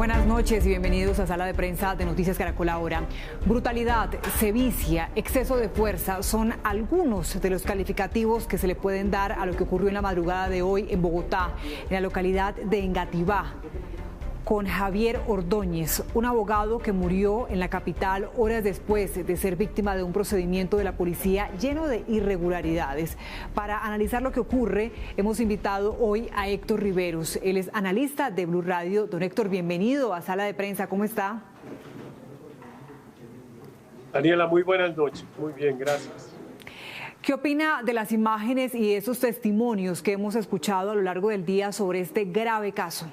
Buenas noches y bienvenidos a Sala de Prensa de Noticias Caracol Ahora. Brutalidad, sevicia, exceso de fuerza son algunos de los calificativos que se le pueden dar a lo que ocurrió en la madrugada de hoy en Bogotá, en la localidad de Engativá, con Javier Ordóñez, un abogado que murió en la capital horas después de ser víctima de un procedimiento de la policía lleno de irregularidades. Para analizar lo que ocurre, hemos invitado hoy a Héctor Riveros. Él es analista de Blue Radio. Don Héctor, bienvenido a Sala de Prensa. ¿Cómo está? Daniela, muy buenas noches. Muy bien, gracias. ¿Qué opina de las imágenes y esos testimonios que hemos escuchado a lo largo del día sobre este grave caso?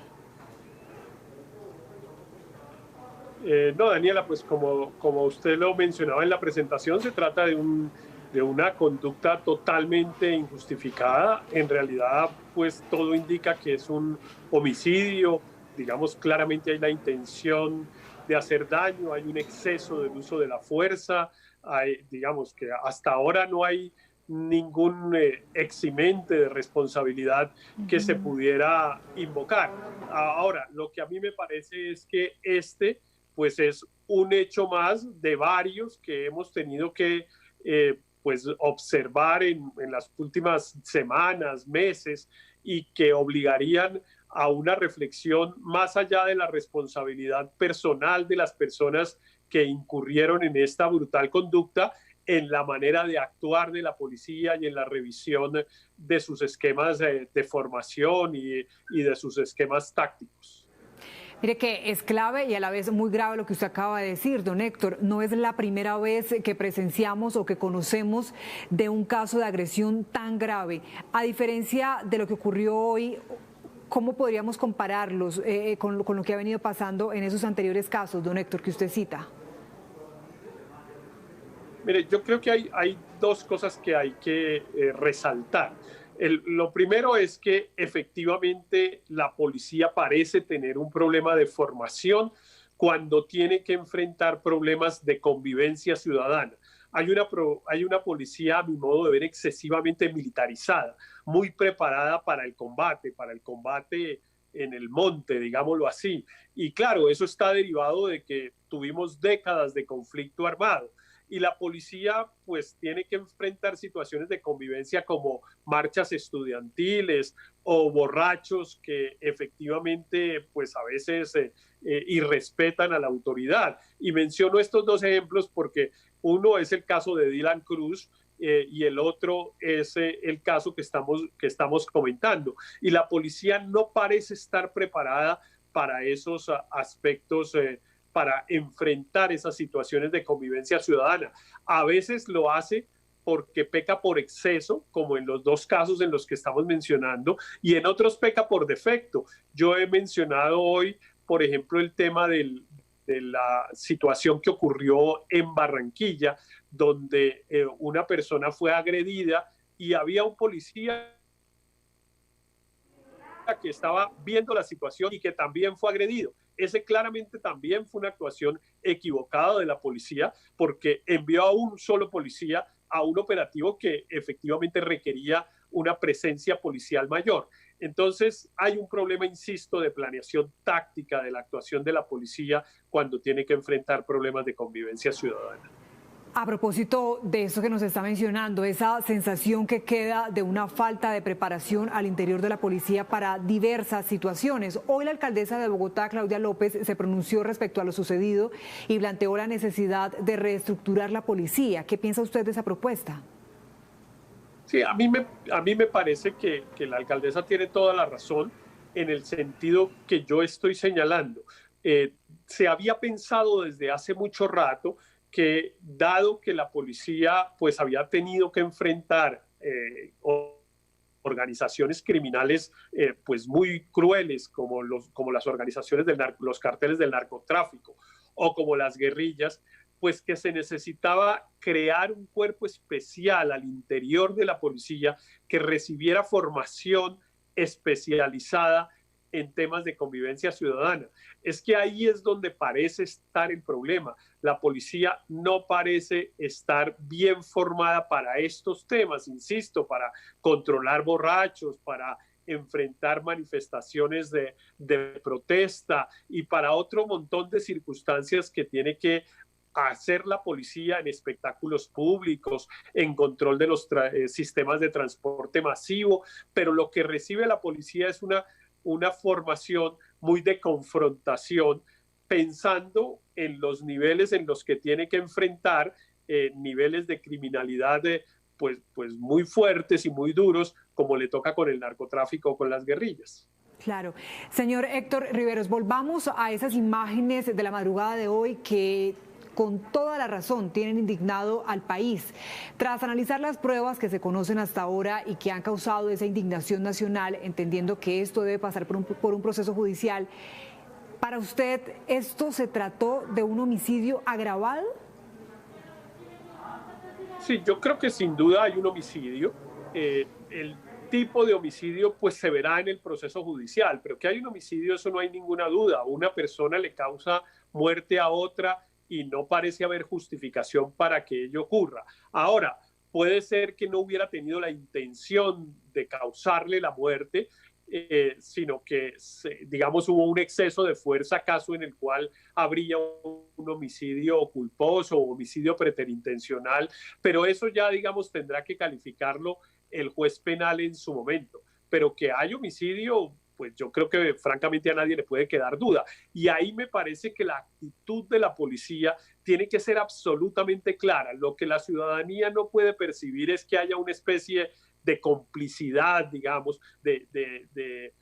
No, Daniela, pues como usted lo mencionaba en la presentación, se trata de una conducta totalmente injustificada. En realidad, pues todo indica que es un homicidio. Digamos, claramente hay la intención de hacer daño, hay un exceso del uso de la fuerza. Digamos que hasta ahora no hay ningún eximente de responsabilidad que se pudiera invocar. Ahora, lo que a mí me parece es que pues es un hecho más de varios que hemos tenido que pues observar en las últimas semanas, meses, y que obligarían a una reflexión más allá de la responsabilidad personal de las personas que incurrieron en esta brutal conducta, en la manera de actuar de la policía y en la revisión de sus esquemas de formación y de sus esquemas tácticos. Mire que es clave y a la vez muy grave lo que usted acaba de decir, don Héctor. No es la primera vez que presenciamos o que conocemos de un caso de agresión tan grave. A diferencia de lo que ocurrió hoy, ¿cómo podríamos compararlos con lo que ha venido pasando en esos anteriores casos, don Héctor, que usted cita? Mire, yo creo que hay dos cosas que hay que resaltar. Lo primero es que efectivamente la policía parece tener un problema de formación cuando tiene que enfrentar problemas de convivencia ciudadana. Hay una policía, a mi modo de ver, excesivamente militarizada, muy preparada para el combate en el monte, digámoslo así. Y claro, eso está derivado de que tuvimos décadas de conflicto armado. Y la policía pues tiene que enfrentar situaciones de convivencia como marchas estudiantiles o borrachos que efectivamente pues a veces irrespetan a la autoridad. Y menciono estos dos ejemplos porque uno es el caso de Dylan Cruz y el otro es el caso que estamos comentando. Y la policía no parece estar preparada para esos aspectos para enfrentar esas situaciones de convivencia ciudadana. A veces lo hace porque peca por exceso, como en los dos casos en los que estamos mencionando, y en otros peca por defecto. Yo he mencionado hoy, por ejemplo, el tema de la situación que ocurrió en Barranquilla, donde una persona fue agredida y había un policía que estaba viendo la situación y que también fue agredido. Ese claramente también fue una actuación equivocada de la policía porque envió a un solo policía a un operativo que efectivamente requería una presencia policial mayor. Entonces hay un problema, insisto, de planeación táctica de la actuación de la policía cuando tiene que enfrentar problemas de convivencia ciudadana. A propósito de eso que nos está mencionando, esa sensación que queda de una falta de preparación al interior de la policía para diversas situaciones. Hoy la alcaldesa de Bogotá, Claudia López, se pronunció respecto a lo sucedido y planteó la necesidad de reestructurar la policía. ¿Qué piensa usted de esa propuesta? Sí, a mí me parece que la alcaldesa tiene toda la razón en el sentido que yo estoy señalando. Se había pensado desde hace mucho rato que dado que la policía pues había tenido que enfrentar organizaciones criminales pues muy crueles como las organizaciones los carteles del narcotráfico o como las guerrillas, pues que se necesitaba crear un cuerpo especial al interior de la policía que recibiera formación especializada en temas de convivencia ciudadana. Es que ahí es donde parece estar el problema. La policía no parece estar bien formada para estos temas, insisto, para controlar borrachos, para enfrentar manifestaciones de protesta y para otro montón de circunstancias que tiene que hacer la policía en espectáculos públicos, en control de los sistemas de transporte masivo, pero lo que recibe la policía es una formación muy de confrontación, pensando en los niveles en los que tiene que enfrentar niveles de criminalidad pues muy fuertes y muy duros, como le toca con el narcotráfico o con las guerrillas. Claro. Señor Héctor Riveros, volvamos a esas imágenes de la madrugada de hoy que con toda la razón tienen indignado al país. Tras analizar las pruebas que se conocen hasta ahora y que han causado esa indignación nacional, entendiendo que esto debe pasar por un proceso judicial, ¿para usted esto se trató de un homicidio agravado? Sí, yo creo que sin duda hay un homicidio. El tipo de homicidio pues se verá en el proceso judicial, pero que hay un homicidio, eso no hay ninguna duda. Una persona le causa muerte a otra y no parece haber justificación para que ello ocurra. Ahora, puede ser que no hubiera tenido la intención de causarle la muerte, sino que, digamos, hubo un exceso de fuerza, caso en el cual habría un homicidio culposo o homicidio preterintencional, pero eso ya, digamos, tendrá que calificarlo el juez penal en su momento. Pero que hay homicidio, pues yo creo que francamente a nadie le puede quedar duda. Y ahí me parece que la actitud de la policía tiene que ser absolutamente clara. Lo que la ciudadanía no puede percibir es que haya una especie de complicidad, digamos, de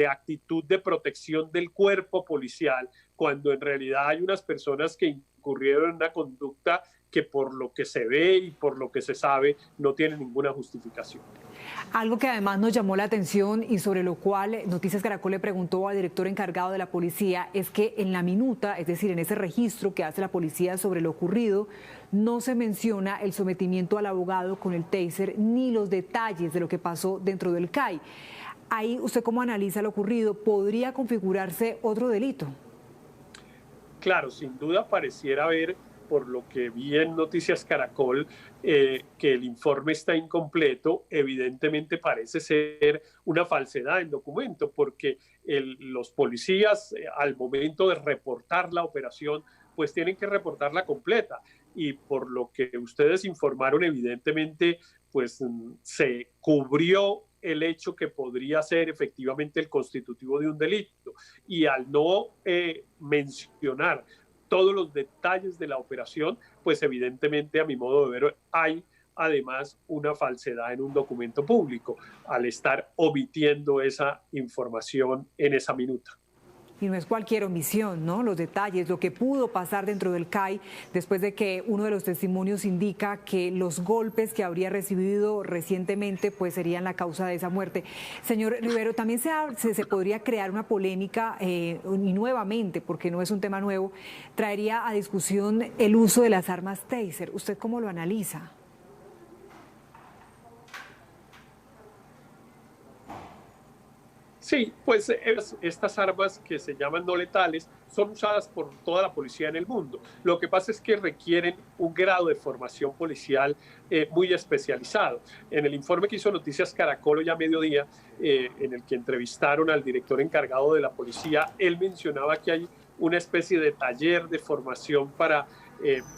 actitud de protección del cuerpo policial, cuando en realidad hay unas personas que incurrieron en una conducta que por lo que se ve y por lo que se sabe no tiene ninguna justificación. Algo que además nos llamó la atención y sobre lo cual Noticias Caracol le preguntó al director encargado de la policía es que en la minuta, es decir, en ese registro que hace la policía sobre lo ocurrido, no se menciona el sometimiento al abogado con el taser ni los detalles de lo que pasó dentro del CAI. Ahí, ¿usted cómo analiza lo ocurrido? ¿Podría configurarse otro delito? Claro, sin duda pareciera haber, por lo que vi en Noticias Caracol, que el informe está incompleto. Evidentemente parece ser una falsedad en documento, porque los policías al momento de reportar la operación, pues tienen que reportarla completa. Y por lo que ustedes informaron, evidentemente, pues se cubrió el hecho que podría ser efectivamente el constitutivo de un delito. Y al no mencionar todos los detalles de la operación, pues evidentemente, a mi modo de ver, hay además una falsedad en un documento público al estar omitiendo esa información en esa minuta. Y no es cualquier omisión, ¿no? Los detalles, lo que pudo pasar dentro del CAI después de que uno de los testimonios indica que los golpes que habría recibido recientemente pues serían la causa de esa muerte. Señor Rivero, también se podría crear una polémica y nuevamente, porque no es un tema nuevo, traería a discusión el uso de las armas taser. ¿Usted cómo lo analiza? Sí, pues estas armas que se llaman no letales son usadas por toda la policía en el mundo. Lo que pasa es que requieren un grado de formación policial muy especializado. En el informe que hizo Noticias Caracol hoy a mediodía, en el que entrevistaron al director encargado de la policía, él mencionaba que hay una especie de taller de formación para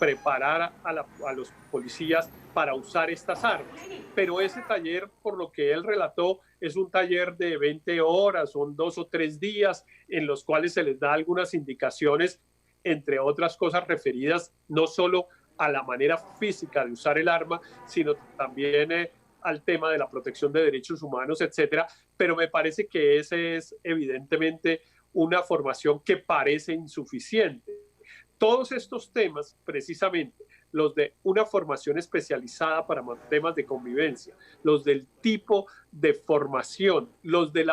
preparar a los policías para usar estas armas. Pero ese taller, por lo que él relató, es un taller de 20 horas, son 2 o 3 días en los cuales se les da algunas indicaciones, entre otras cosas referidas no solo a la manera física de usar el arma, sino también al tema de la protección de derechos humanos, etcétera. Pero me parece que ese es evidentemente una formación que parece insuficiente. Todos estos temas, precisamente, los de una formación especializada para temas de convivencia, los del tipo de formación, los de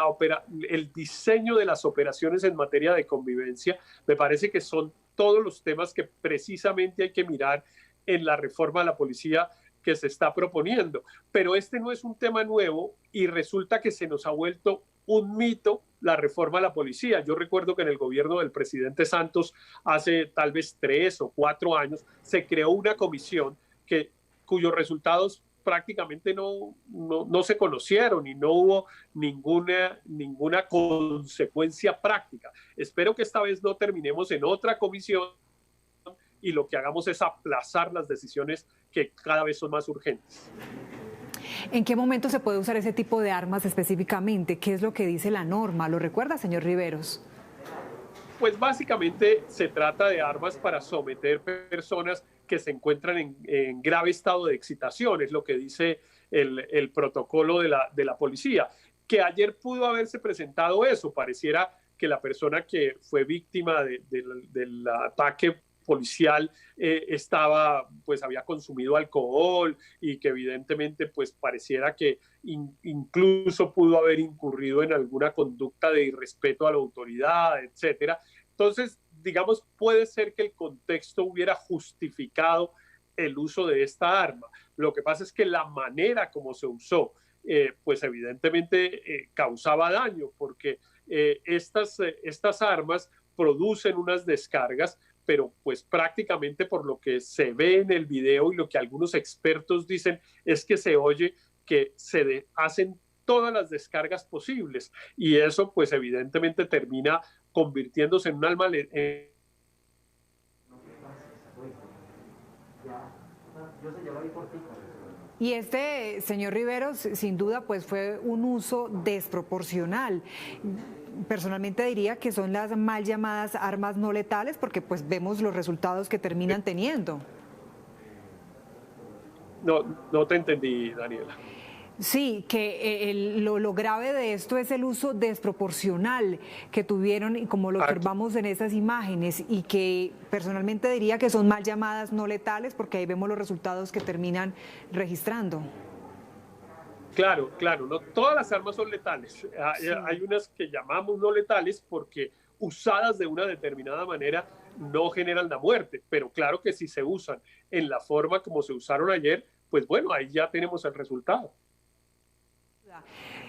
el diseño de las operaciones en materia de convivencia, me parece que son todos los temas que precisamente hay que mirar en la reforma de la policía que se está proponiendo. Pero este no es un tema nuevo y resulta que se nos ha vuelto un mito la reforma a la policía. Yo recuerdo que en el gobierno del presidente Santos, hace tal vez 3 o 4 años, se creó una comisión cuyos resultados prácticamente no se conocieron y no hubo ninguna consecuencia práctica. Espero que esta vez no terminemos en otra comisión y lo que hagamos es aplazar las decisiones que cada vez son más urgentes. ¿En qué momento se puede usar ese tipo de armas específicamente? ¿Qué es lo que dice la norma? ¿Lo recuerda, señor Riveros? Pues básicamente se trata de armas para someter personas que se encuentran en grave estado de excitación, es lo que dice el protocolo de la policía. Que ayer pudo haberse presentado eso, pareciera que la persona que fue víctima del ataque policial pues había consumido alcohol y que evidentemente pues pareciera que incluso pudo haber incurrido en alguna conducta de irrespeto a la autoridad, etcétera. Entonces, digamos, puede ser que el contexto hubiera justificado el uso de esta arma. Lo que pasa es que la manera como se usó, pues evidentemente causaba daño, porque estas armas producen unas descargas, pero pues prácticamente por lo que se ve en el video y lo que algunos expertos dicen es que se oye que se hacen todas las descargas posibles y eso pues evidentemente termina convirtiéndose en un arma Y este, señor Riveros, sin duda, pues fue un uso desproporcional. Personalmente diría que son las mal llamadas armas no letales porque pues vemos los resultados que terminan teniendo. No te entendí, Daniela. Sí, que lo grave de esto es el uso desproporcional que tuvieron y como lo observamos en esas imágenes y que personalmente diría que son mal llamadas no letales porque ahí vemos los resultados que terminan registrando. Claro, no todas las armas son letales. Sí. Hay unas que llamamos no letales porque usadas de una determinada manera no generan la muerte, pero claro que si se usan en la forma como se usaron ayer, pues bueno, ahí ya tenemos el resultado.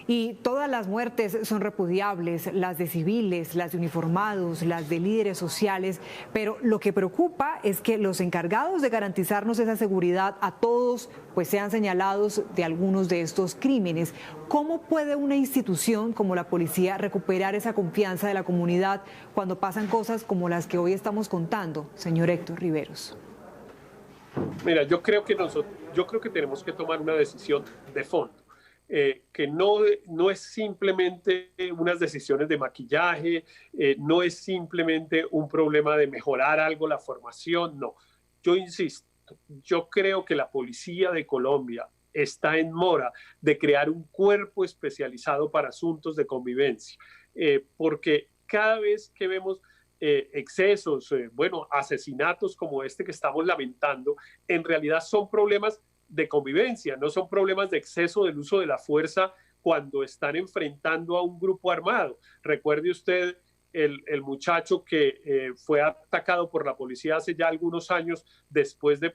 Y todas las muertes son repudiables, las de civiles, las de uniformados, las de líderes sociales, pero lo que preocupa es que los encargados de garantizarnos esa seguridad a todos pues sean señalados de algunos de estos crímenes. ¿Cómo puede una institución como la policía recuperar esa confianza de la comunidad cuando pasan cosas como las que hoy estamos contando, señor Héctor Riveros? Mira, yo creo que tenemos que tomar una decisión de fondo. Que no es simplemente unas decisiones de maquillaje, no es simplemente un problema de mejorar algo la formación, no. Yo insisto, yo creo que la policía de Colombia está en mora de crear un cuerpo especializado para asuntos de convivencia, porque cada vez que vemos excesos, asesinatos como este que estamos lamentando, en realidad son problemas de convivencia, no son problemas de exceso del uso de la fuerza cuando están enfrentando a un grupo armado. Recuerde usted el muchacho que fue atacado por la policía hace ya algunos años después de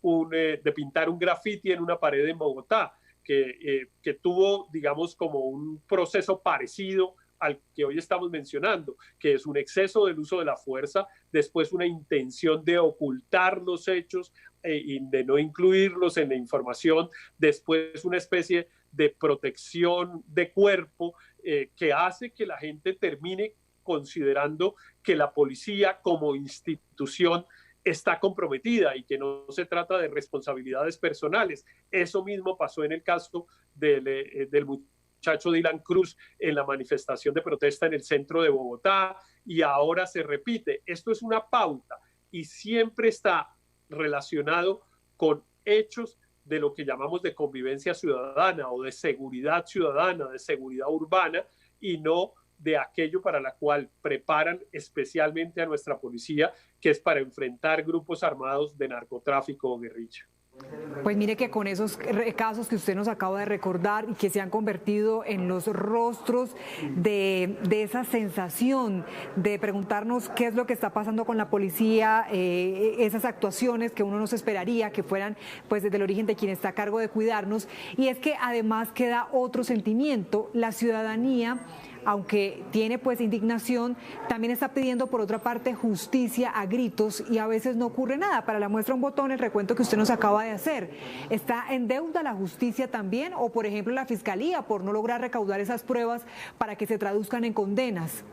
de pintar un grafiti en una pared en Bogotá, que tuvo, digamos, como un proceso parecido al que hoy estamos mencionando, que es un exceso del uso de la fuerza, después una intención de ocultar los hechos y de no incluirlos en la información, después una especie de protección de cuerpo que hace que la gente termine considerando que la policía como institución está comprometida y que no se trata de responsabilidades personales. Eso mismo pasó en el caso del muchacho Dylan Cruz en la manifestación de protesta en el centro de Bogotá y ahora se repite. Esto es una pauta y siempre está relacionado con hechos de lo que llamamos de convivencia ciudadana o de seguridad ciudadana, de seguridad urbana y no de aquello para la cual preparan especialmente a nuestra policía, que es para enfrentar grupos armados de narcotráfico o guerrilla. Pues mire que con esos casos que usted nos acaba de recordar y que se han convertido en los rostros de esa sensación de preguntarnos qué es lo que está pasando con la policía, esas actuaciones que uno no se esperaría que fueran pues desde el origen de quien está a cargo de cuidarnos, y es que además queda otro sentimiento, la ciudadanía aunque tiene pues indignación, también está pidiendo por otra parte justicia a gritos y a veces no ocurre nada. Para la muestra un botón el recuento que usted nos acaba de hacer. ¿Está en deuda la justicia también o por ejemplo la fiscalía por no lograr recaudar esas pruebas para que se traduzcan en condenas?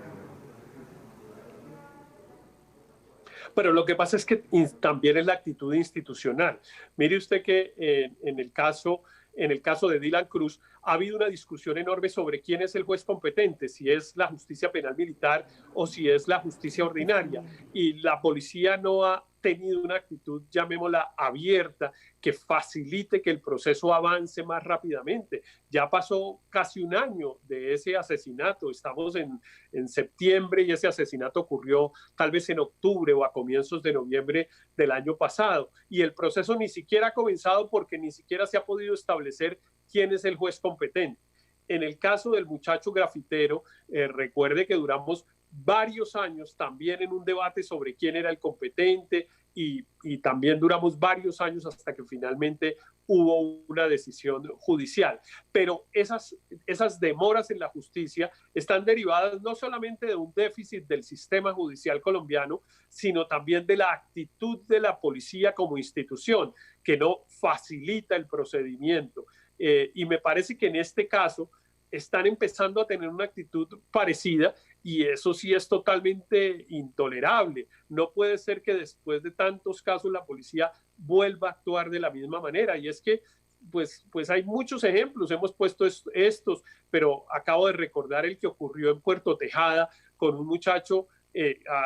Pero lo que pasa es que también es la actitud institucional. Mire usted que en el caso de Dylan Cruz, ha habido una discusión enorme sobre quién es el juez competente, si es la justicia penal militar o si es la justicia ordinaria. Y la policía no ha tenido una actitud, llamémosla, abierta, que facilite que el proceso avance más rápidamente. Ya pasó casi un año de ese asesinato, estamos en septiembre y ese asesinato ocurrió tal vez en octubre o a comienzos de noviembre del año pasado. Y el proceso ni siquiera ha comenzado porque ni siquiera se ha podido establecer quién es el juez competente. En el caso del muchacho grafitero, recuerde que duramos varios años también en un debate sobre quién era el competente y también duramos varios años hasta que finalmente hubo una decisión judicial. Pero esas demoras en la justicia están derivadas no solamente de un déficit del sistema judicial colombiano, sino también de la actitud de la policía como institución, que no facilita el procedimiento. Y me parece que en este caso están empezando a tener una actitud parecida y eso sí es totalmente intolerable. No puede ser que después de tantos casos la policía vuelva a actuar de la misma manera y es que pues hay muchos ejemplos, hemos puesto estos, pero acabo de recordar el que ocurrió en Puerto Tejada con un muchacho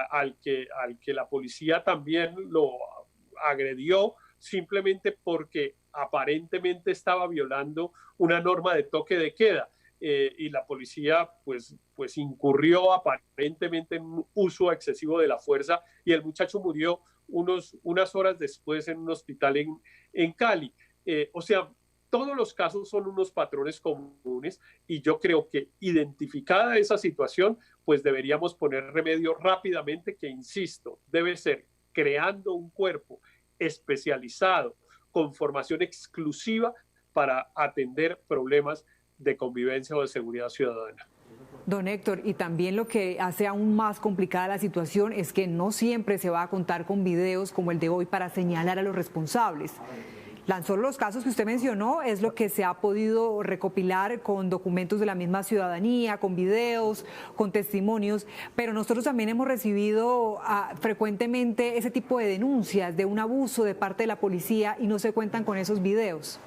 al que la policía también lo agredió simplemente porque aparentemente estaba violando una norma de toque de queda. Y la policía pues incurrió aparentemente en un uso excesivo de la fuerza y el muchacho murió unas horas después en un hospital en Cali. O sea, todos los casos son unos patrones comunes y yo creo que identificada esa situación, pues deberíamos poner remedio rápidamente, que insisto, debe ser creando un cuerpo especializado con formación exclusiva para atender problemas de convivencia o de seguridad ciudadana. Don Héctor, y también lo que hace aún más complicada la situación es que no siempre se va a contar con videos como el de hoy para señalar a los responsables. Solo los casos que usted mencionó es lo que se ha podido recopilar con documentos de la misma ciudadanía, con videos, con testimonios, pero nosotros también hemos recibido frecuentemente ese tipo de denuncias de un abuso de parte de la policía y no se cuentan con esos videos.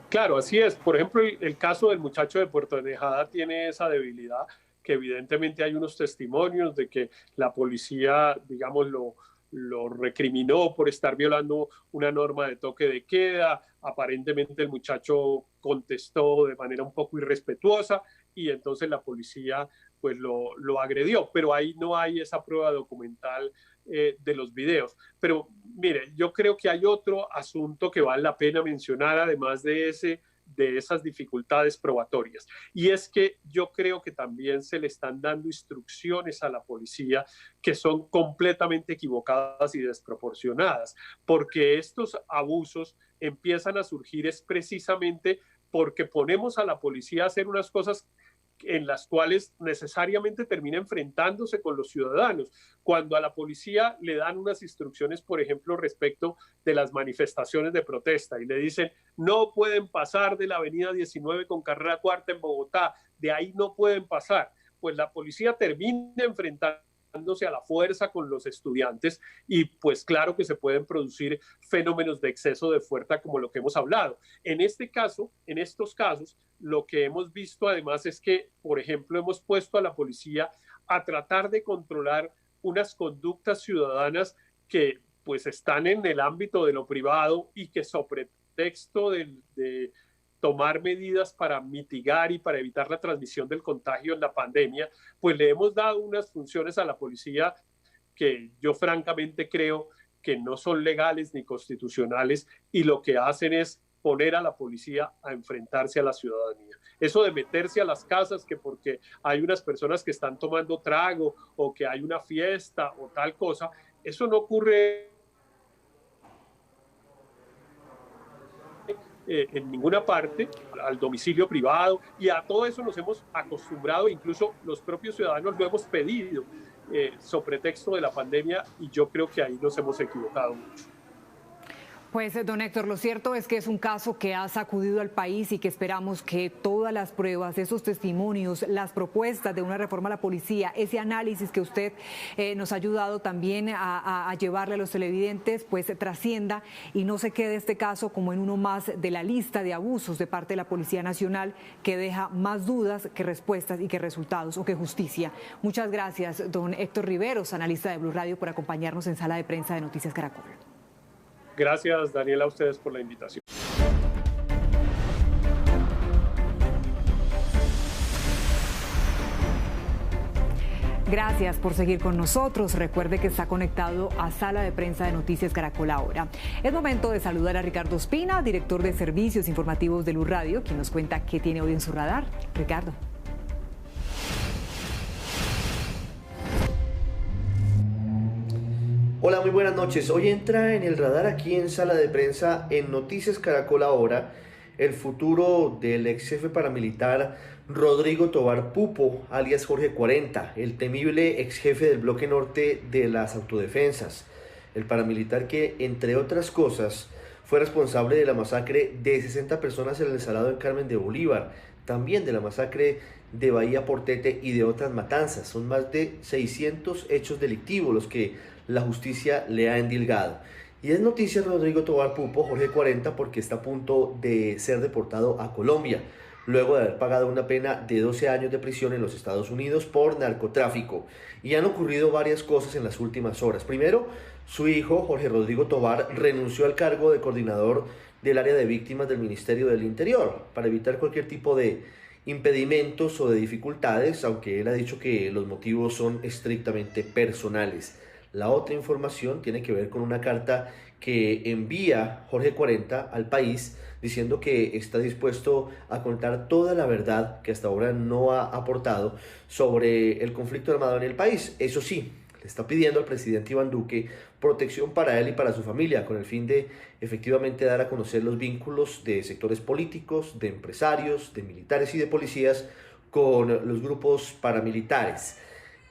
Claro, así es. Por ejemplo, el caso del muchacho de Puerto Tejada tiene esa debilidad, que evidentemente hay unos testimonios de que la policía, digamos, lo recriminó por estar violando una norma de toque de queda. Aparentemente el muchacho contestó de manera un poco irrespetuosa y entonces la policía pues lo agredió, pero ahí no hay esa prueba documental de los videos. Pero mire, yo creo que hay otro asunto que vale la pena mencionar, además de esas dificultades probatorias. Y es que yo creo que también se le están dando instrucciones a la policía que son completamente equivocadas y desproporcionadas, porque estos abusos empiezan a surgir es precisamente porque ponemos a la policía a hacer unas cosas en las cuales necesariamente termina enfrentándose con los ciudadanos. Cuando a la policía le dan unas instrucciones, por ejemplo, respecto de las manifestaciones de protesta y le dicen no pueden pasar de la avenida 19 con carrera cuarta en Bogotá, de ahí no pueden pasar, pues la policía termina enfrentándose a la fuerza con los estudiantes y pues claro que se pueden producir fenómenos de exceso de fuerza como lo que hemos hablado. En este caso, en estos casos, lo que hemos visto además es que, por ejemplo, hemos puesto a la policía a tratar de controlar unas conductas ciudadanas que pues están en el ámbito de lo privado y que sobre pretexto de tomar medidas para mitigar y para evitar la transmisión del contagio en la pandemia, pues le hemos dado unas funciones a la policía que yo francamente creo que no son legales ni constitucionales y lo que hacen es poner a la policía a enfrentarse a la ciudadanía. Eso de meterse a las casas que porque hay unas personas que están tomando trago o que hay una fiesta o tal cosa, eso no ocurre en ninguna parte, al domicilio privado, y a todo eso nos hemos acostumbrado, incluso los propios ciudadanos lo hemos pedido sobre pretexto de la pandemia, y yo creo que ahí nos hemos equivocado mucho. Pues, don Héctor, lo cierto es que es un caso que ha sacudido al país y que esperamos que todas las pruebas, esos testimonios, las propuestas de una reforma a la policía, ese análisis que usted nos ha ayudado también a llevarle a los televidentes, pues trascienda y no se quede este caso como en uno más de la lista de abusos de parte de la Policía Nacional, que deja más dudas que respuestas y que resultados o que justicia. Muchas gracias, don Héctor Riveros, analista de Blue Radio, por acompañarnos en Sala de Prensa de Noticias Caracol. Gracias, Daniela, a ustedes por la invitación. Gracias por seguir con nosotros. Recuerde que está conectado a Sala de Prensa de Noticias Caracol ahora. Es momento de saludar a Ricardo Ospina, director de Servicios Informativos de Blue Radio, quien nos cuenta qué tiene hoy en su radar. Ricardo. Hola, muy buenas noches. Hoy entra en el radar aquí en Sala de Prensa en Noticias Caracol ahora el futuro del ex jefe paramilitar Rodrigo Tovar Pupo, alias Jorge 40, el temible ex jefe del bloque norte de las autodefensas. El paramilitar que, entre otras cosas, fue responsable de la masacre de 60 personas en el Salado en Carmen de Bolívar, también de la masacre de Bahía Portete y de otras matanzas. Son más de 600 hechos delictivos los que la justicia le ha endilgado. Y es noticia Rodrigo Tovar Pupo, Jorge 40, porque está a punto de ser deportado a Colombia, luego de haber pagado una pena de 12 años de prisión en los Estados Unidos por narcotráfico. Y han ocurrido varias cosas en las últimas horas. Primero, su hijo, Jorge Rodrigo Tovar, renunció al cargo de coordinador del área de víctimas del Ministerio del Interior para evitar cualquier tipo de impedimentos o de dificultades, aunque él ha dicho que los motivos son estrictamente personales. La otra información tiene que ver con una carta que envía Jorge 40 al país diciendo que está dispuesto a contar toda la verdad que hasta ahora no ha aportado sobre el conflicto armado en el país. Eso sí, le está pidiendo al presidente Iván Duque protección para él y para su familia, con el fin de efectivamente dar a conocer los vínculos de sectores políticos, de empresarios, de militares y de policías con los grupos paramilitares.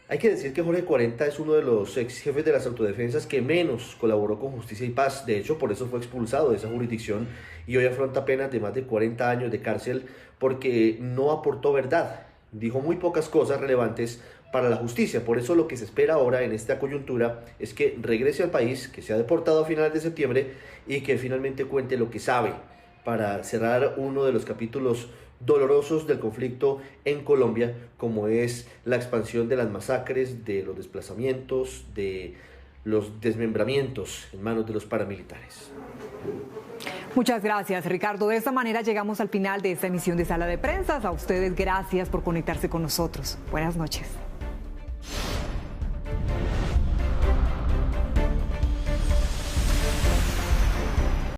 Hay que decir que Jorge 40 es uno de los ex jefes de las autodefensas que menos colaboró con Justicia y Paz. De hecho, por eso fue expulsado de esa jurisdicción y hoy afronta penas de más de 40 años de cárcel porque no aportó verdad. Dijo muy pocas cosas relevantes para la justicia. Por eso lo que se espera ahora en esta coyuntura es que regrese al país, que sea deportado a finales de septiembre y que finalmente cuente lo que sabe para cerrar uno de los capítulos dolorosos del conflicto en Colombia, como es la expansión de las masacres, de los desplazamientos, de los desmembramientos en manos de los paramilitares. Muchas gracias, Ricardo. De esta manera llegamos al final de esta emisión de Sala de Prensa. A ustedes, gracias por conectarse con nosotros. Buenas noches.